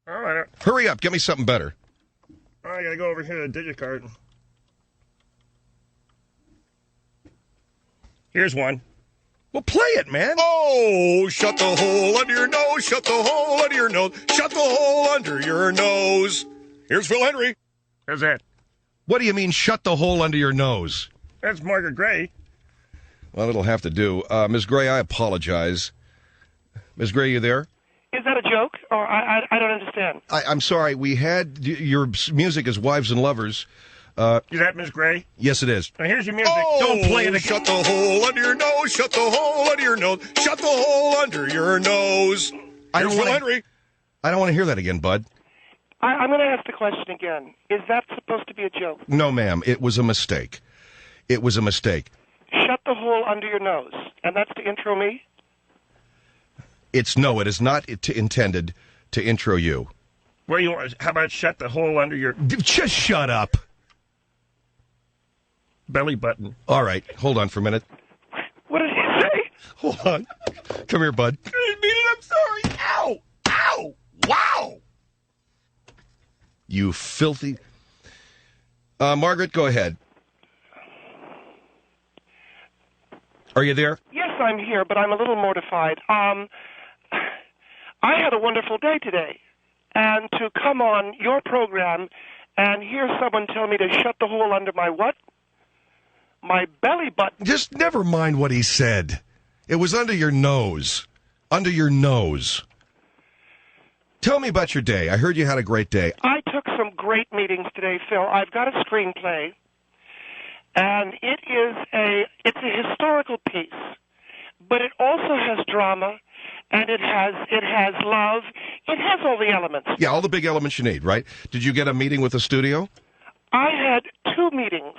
All right. Hurry up. Get me something better. I gotta go over here to the digicard. Here's one. Well, play it, man. Oh, shut the hole under your nose, shut the hole under your nose, shut the hole under your nose. Here's Phil Henry. How's that? What do you mean, shut the hole under your nose? That's Margaret Gray. Well, it'll have to do. Ms. Gray, I apologize. Ms. Gray, you there? Is that a joke? Or I don't understand. I'm sorry. We had your music is Wives and Lovers. Is that Miss Gray? Yes, it is. Now here's your music. Oh, Don't play it again. Shut the hole under your nose, shut the hole under your nose, shut the hole under your nose. Here's Phil Henry. I don't want to hear that again, bud. I'm going to ask the question again. Is that supposed to be a joke? No, ma'am. It was a mistake. It was a mistake. Shut the hole under your nose. And that's to intro me? It is not intended to intro you. Where you want? How about shut the hole under your Just shut up. belly button? All right. Hold on for a minute. What did he say? Hold on. Come here, bud. I didn't mean it. I'm sorry. Ow! Ow! Wow! You filthy... Margaret, go ahead. Are you there? Yes, I'm here, but I'm a little mortified. I had a wonderful day today. And to come on your program and hear someone tell me to shut the hole under my what? My belly button. Just never mind what he said. It was under your nose. Under your nose. Tell me about your day. I heard you had a great day. I took some great meetings today, Phil. I've got a screenplay, and it's a historical piece, but it also has drama, and it has love. It has all the elements. Yeah, all the big elements you need, right? Did you get a meeting with the studio? I had 2 meetings.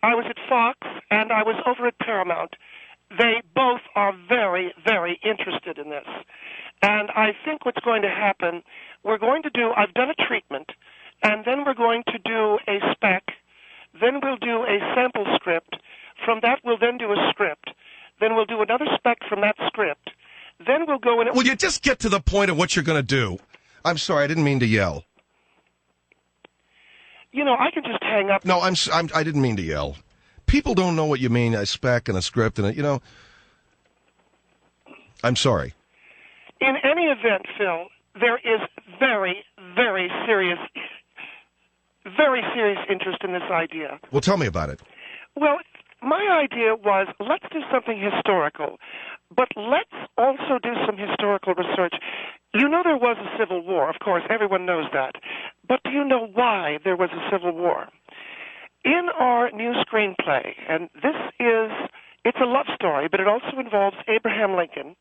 I was at Fox, and I was over at Paramount. They both are very, very interested in this. And I think what's going to happen, I've done a treatment, and then we're going to do a spec, then we'll do a sample script. From that, we'll then do a script. Then we'll do another spec from that script. Then we'll go in... Will you just get to the point of what you're going to do? I'm sorry, I didn't mean to yell. You know, I can just hang up... No, I didn't mean to yell. People don't know what you mean, a spec and a script, and I'm sorry. In any event, Phil, there is very, very serious interest in this idea. Well, tell me about it. Well, my idea was, let's do something historical, but let's also do some historical research. You know there was a civil war, of course, everyone knows that. But do you know why there was a civil war? In our new screenplay, and it's a love story, but it also involves Abraham Lincoln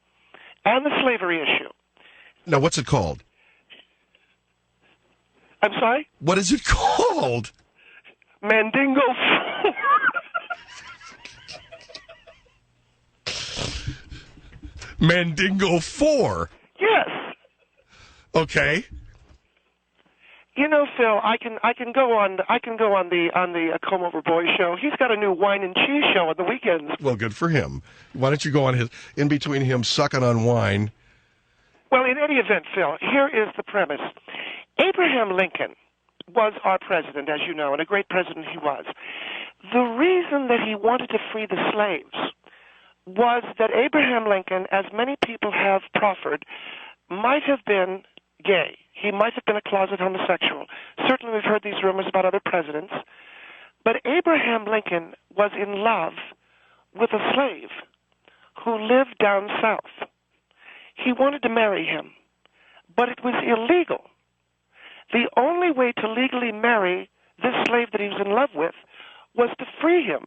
and the slavery issue. Now, what's it called? I'm sorry? What is it called? Mandingo. Mandingo 4. Yes. Okay. You know, Phil, I can go on the Come Over Boy show. He's got a new wine and cheese show on the weekends. Well, good for him. Why don't you go on in between him sucking on wine? Well, in any event, Phil, here is the premise. Abraham Lincoln was our president, as you know, and a great president he was. The reason that he wanted to free the slaves was that Abraham Lincoln, as many people have proffered, might have been gay. He might have been a closet homosexual. Certainly we've heard these rumors about other presidents. But Abraham Lincoln was in love with a slave who lived down south. He wanted to marry him, but it was illegal. The only way to legally marry this slave that he was in love with was to free him.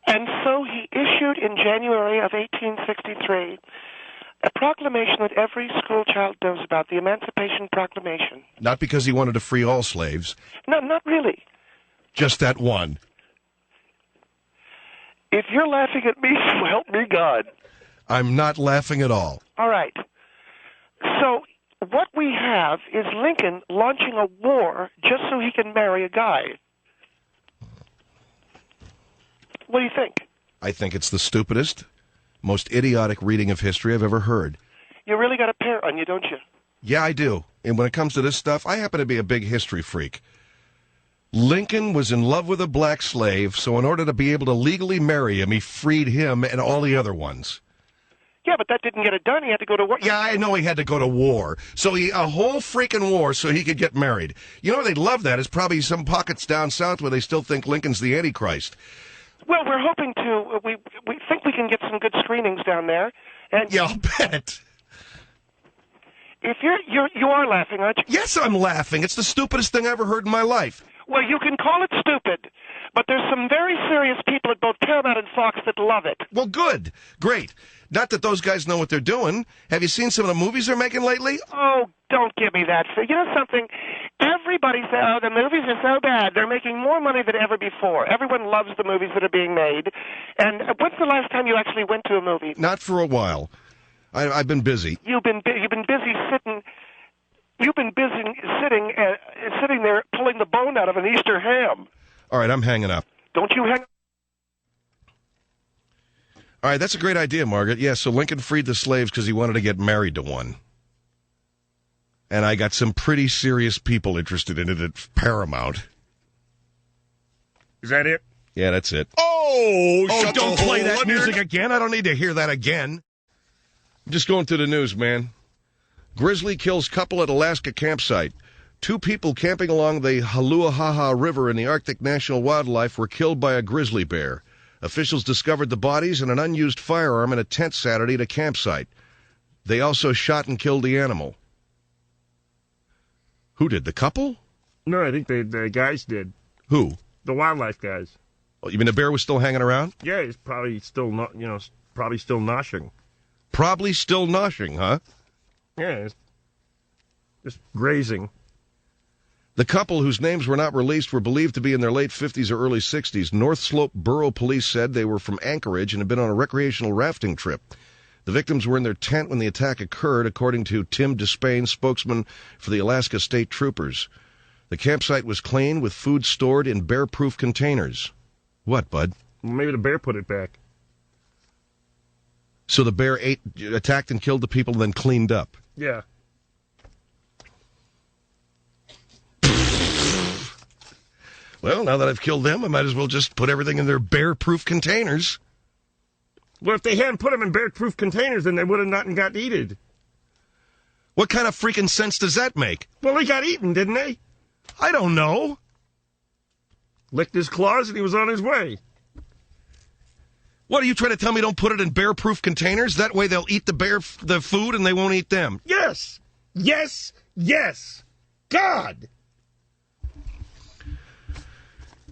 And so he issued in January of 1863 a proclamation that every school child knows about, the Emancipation Proclamation. Not because he wanted to free all slaves. No, not really. Just that one. If you're laughing at me, so help me God. I'm not laughing at all. All right. So what we have is Lincoln launching a war just so he can marry a guy. What do you think? I think it's the stupidest, most idiotic reading of history I've ever heard. You really got a pair on you, don't you? Yeah, I do. And when it comes to this stuff, I happen to be a big history freak. Lincoln was in love with a black slave, so in order to be able to legally marry him, he freed him and all the other ones. Yeah, but that didn't get it done. He had to go to war. Yeah, I know he had to go to war. So a whole freaking war so he could get married. You know, they'd love that. It's probably some pockets down south where they still think Lincoln's the Antichrist. Well, we're hoping to. We think we can get some good screenings down there. And Yeah, I'll bet. if you are laughing, aren't you? Yes, I'm laughing. It's the stupidest thing I ever heard in my life. Well, you can call it stupid, but there's some very serious people at both Paramount and Fox that love it. Well, good. Great. Not that those guys know what they're doing. Have you seen some of the movies they're making lately? Oh, don't give me that. You know something? Everybody says, oh, the movies are so bad. They're making more money than ever before. Everyone loves the movies that are being made. And when's the last time you actually went to a movie? Not for a while. I've been busy. You've been busy sitting. You've been busy sitting there pulling the bone out of an Easter ham. All right, I'm hanging up. Don't you hang up? All right, that's a great idea, Margaret. Yeah, so Lincoln freed the slaves because he wanted to get married to one. And I got some pretty serious people interested in it at Paramount. Is that it? Yeah, that's it. Oh, shut don't the play hole that under music your- again. I don't need to hear that again. I'm just going through the news, man. Grizzly kills couple at Alaska campsite. 2 people camping along the Haluahaha River in the Arctic National Wildlife were killed by a grizzly bear. Officials discovered the bodies and an unused firearm in a tent Saturday at a campsite. They also shot and killed the animal. Who did, the couple? No, I think the guys did. Who? The wildlife guys. Oh, you mean the bear was still hanging around? Yeah, he's probably still not, probably still noshing. Probably still noshing, huh? Yeah, he's just grazing. The couple, whose names were not released, were believed to be in their late 50s or early 60s. North Slope Borough Police said they were from Anchorage and had been on a recreational rafting trip. The victims were in their tent when the attack occurred, according to Tim Despain, spokesman for the Alaska State Troopers. The campsite was clean with food stored in bear-proof containers. What, bud? Well, maybe the bear put it back. So the bear attacked and killed the people, then cleaned up. Yeah. Well, now that I've killed them, I might as well just put everything in their bear-proof containers. Well, if they hadn't put them in bear-proof containers, then they would have not got eaten. What kind of freaking sense does that make? Well, they got eaten, didn't they? I don't know. Licked his claws and he was on his way. What, are you trying to tell me don't put it in bear-proof containers? That way they'll eat the food and they won't eat them. Yes! Yes! Yes! God!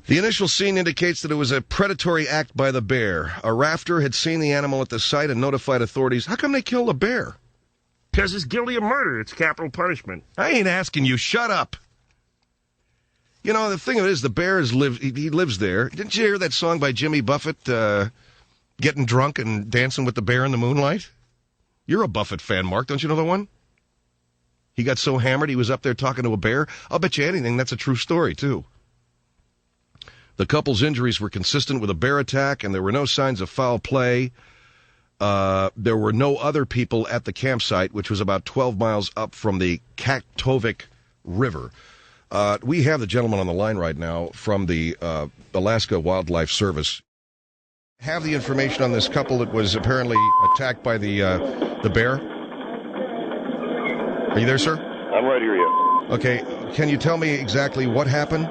The initial scene indicates that it was a predatory act by the bear. A rafter had seen the animal at the site and notified authorities. How come they killed a bear? Because he's guilty of murder. It's capital punishment. I ain't asking you. Shut up. You know, the thing of it is, the bear he lives there. Didn't you hear that song by Jimmy Buffett, Getting Drunk and Dancing with the Bear in the Moonlight? You're a Buffett fan, Mark. Don't you know the one? He got so hammered he was up there talking to a bear. I'll bet you anything that's a true story, too. The couple's injuries were consistent with a bear attack, and there were no signs of foul play. There were no other people at the campsite, which was about 12 miles up from the Kaktovik River. We have the gentleman on the line right now from the Alaska Wildlife Service. Have the information on this couple that was apparently attacked by the bear? Are you there, sir? I'm right here, yeah. Okay. Can you tell me exactly what happened?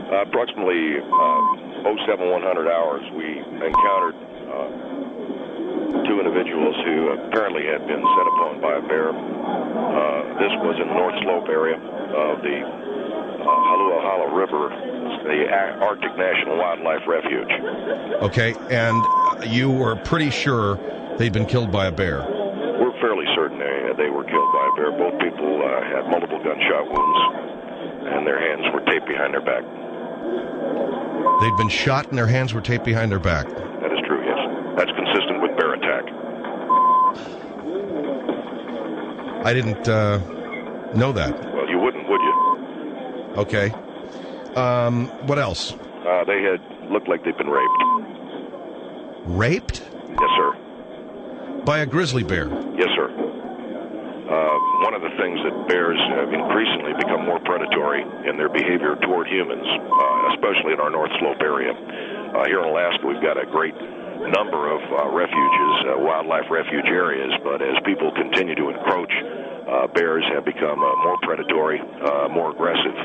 Approximately 07-100 hours, we encountered 2 individuals who apparently had been set upon by a bear. This was in the North Slope area of the Haluahala River, the Arctic National Wildlife Refuge. Okay, and you were pretty sure they'd been killed by a bear? We're fairly certain they were killed by a bear. Both people had multiple gunshot wounds, and their hands were taped behind their back. They'd been shot and their hands were taped behind their back. That is true, yes. That's consistent with bear attack. I didn't know that. Well, you wouldn't, would you? Okay. What else? They had looked like they'd been raped. Raped? Yes, sir. By a grizzly bear? Yes, sir. One of the things that bears have increasingly become more predatory in their behavior toward humans, especially in our North Slope area. Here in Alaska, we've got a great number of refuges, wildlife refuge areas, but as people continue to encroach, bears have become more predatory, more aggressive.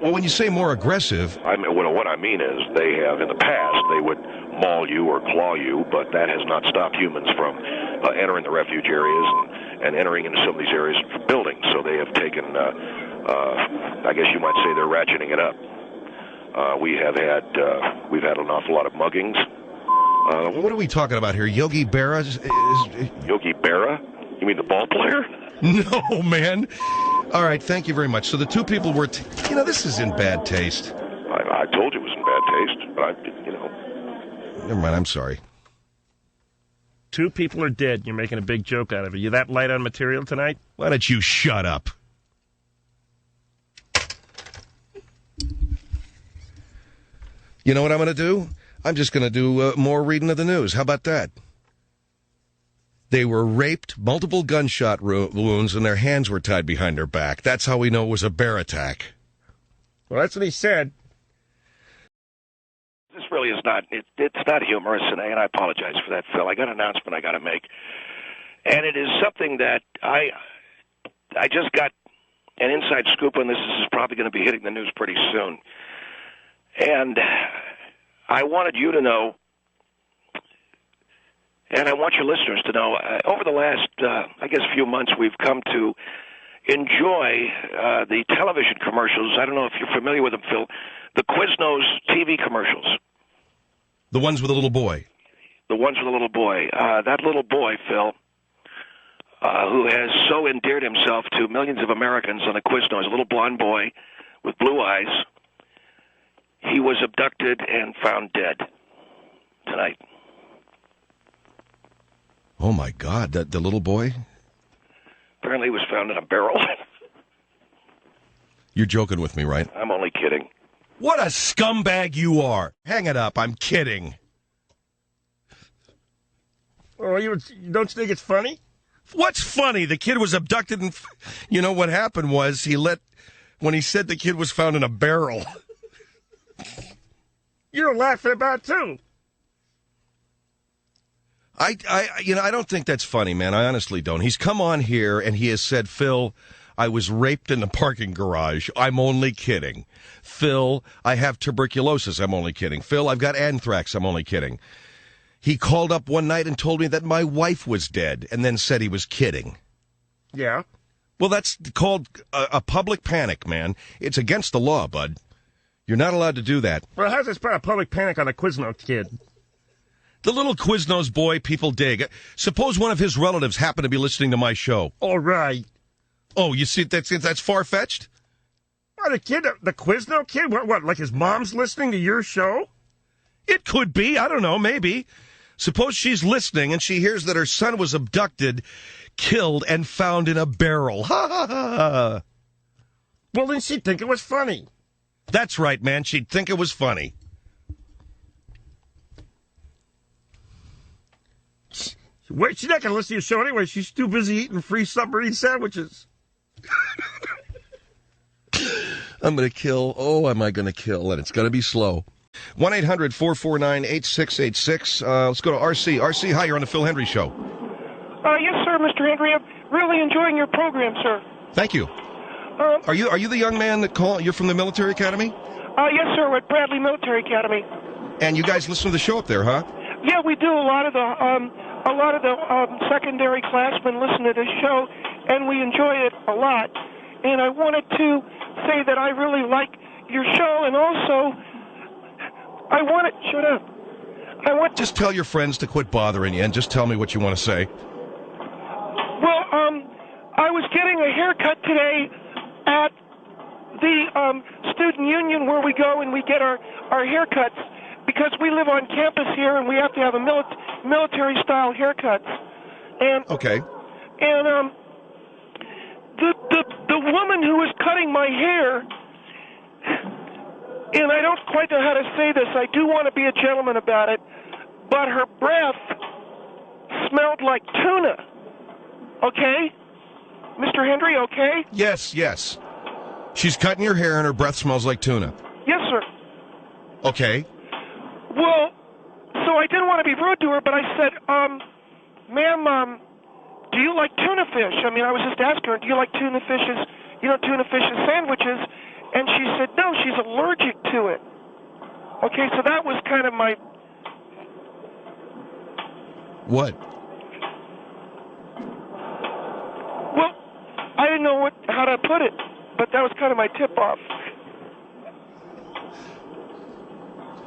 Well, when you say more aggressive... What I mean is they have, in the past, they would maul you or claw you, but that has not stopped humans from entering the refuge areas and entering into some of these areas for building. So they have taken, I guess you might say they're ratcheting it up. We've had an awful lot of muggings. What are we talking about here? Yogi Berra? Yogi Berra? You mean the ball player? No, man. All right, thank you very much. So the two people were... this is in bad taste. I told you it was in bad taste, but Never mind, I'm sorry. Two people are dead. You're making a big joke out of it. You that light on material tonight? Why don't you shut up? You know what I'm going to do? I'm just going to do more reading of the news. How about that? They were raped, multiple gunshot wounds, and their hands were tied behind their back. That's how we know it was a bear attack. Well, that's what he said. this really is not, it's not humorous, and I apologize for that, Phil. I got an announcement I got to make. And it is something that I just got an inside scoop on this. This is probably going to be hitting the news pretty soon. And I wanted you to know, and I want your listeners to know, over the last, I guess, few months, we've come to enjoy the television commercials. I don't know if you're familiar with them, Phil. The Quiznos TV commercials. The ones with a little boy. The ones with a little boy. That little boy, Phil, who has so endeared himself to millions of Americans on the Quiznos, a little blonde boy with blue eyes, he was abducted and found dead tonight. Oh, my God, the little boy? Apparently he was found in a barrel. You're joking with me, right? I'm only kidding. What a scumbag you are. Hang it up. I'm kidding. Oh, you don't think it's funny? What's funny? The kid was abducted and, you know, what happened was when he said the kid was found in a barrel. You're laughing about it, too. I don't think that's funny, man. I honestly don't. He's come on here and he has said, Phil, I was raped in the parking garage. I'm only kidding. Phil, I have tuberculosis. I'm only kidding. Phil, I've got anthrax. I'm only kidding. He called up one night and told me that my wife was dead and then said he was kidding. Yeah. Well, that's called a public panic, man. It's against the law, bud. You're not allowed to do that. Well, how's this spread a public panic on a Quiznos kid? The little Quiznos boy people dig. Suppose one of his relatives happened to be listening to my show. All right. Oh, you see, that's far-fetched? What, the Quiznos kid? What, like his mom's listening to your show? It could be. I don't know, maybe. Suppose she's listening and she hears that her son was abducted, killed, and found in a barrel. Ha, ha, ha. Well, then she'd think it was funny. That's right, man. She'd think it was funny. Wait, she's not going to listen to your show anyway. She's too busy eating free submarine sandwiches. I'm going to kill. Oh, am I going to kill? And it's going to be slow. 1-800-449-8686. Let's go to RC. RC, hi, you're on the Phil Hendry Show. Yes, sir, Mr. Hendry. I'm really enjoying your program, sir. Thank you. Are you the young man that called? You're from the military academy? Yes, sir, we're at Bradley Military Academy. And you guys listen to the show up there, huh? Yeah, we do. A lot of the secondary classmen listen to this show, and we enjoy it a lot. And I wanted to say that I really like your show, and also shut up. Just tell your friends to quit bothering you, and just tell me what you want to say. Well, I was getting a haircut today at the student union where we go and we get our haircuts, because we live on campus here and we have to have a military-style haircuts. And okay. And the woman who was cutting my hair, and I don't quite know how to say this. I do want to be a gentleman about it, but her breath smelled like tuna. Okay? Mr. Hendry, okay? Yes, yes. She's cutting your hair and her breath smells like tuna. Yes, sir. Okay. Well, so I didn't want to be rude to her, but I said, ma'am, do you like tuna fish? I mean, I was just asking her, do you like tuna fish's sandwiches? And she said, no, she's allergic to it. Okay, so that was kind of my... What? Well, I didn't know how to put it, but that was kind of my tip-off.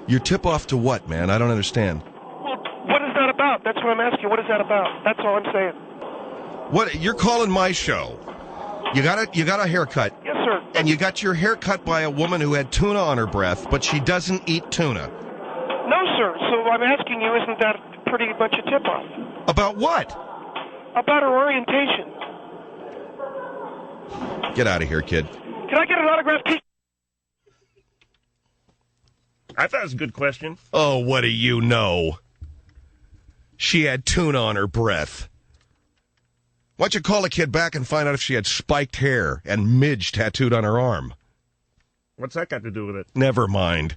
Your tip-off to what, man? I don't understand. Well, what is that about? That's what I'm asking. What is that about? That's all I'm saying. What? You're calling my show. You got a haircut. Yes, sir. And you got your hair cut by a woman who had tuna on her breath, but she doesn't eat tuna. No, sir. So I'm asking you, isn't that pretty much a tip-off? About what? About her orientation. Get out of here, kid. Can I get an autographed t-shirt? I thought it was a good question. Oh, what do you know? She had tuna on her breath. Why don't you call a kid back and find out if she had spiked hair and midge tattooed on her arm? What's that got to do with it? Never mind.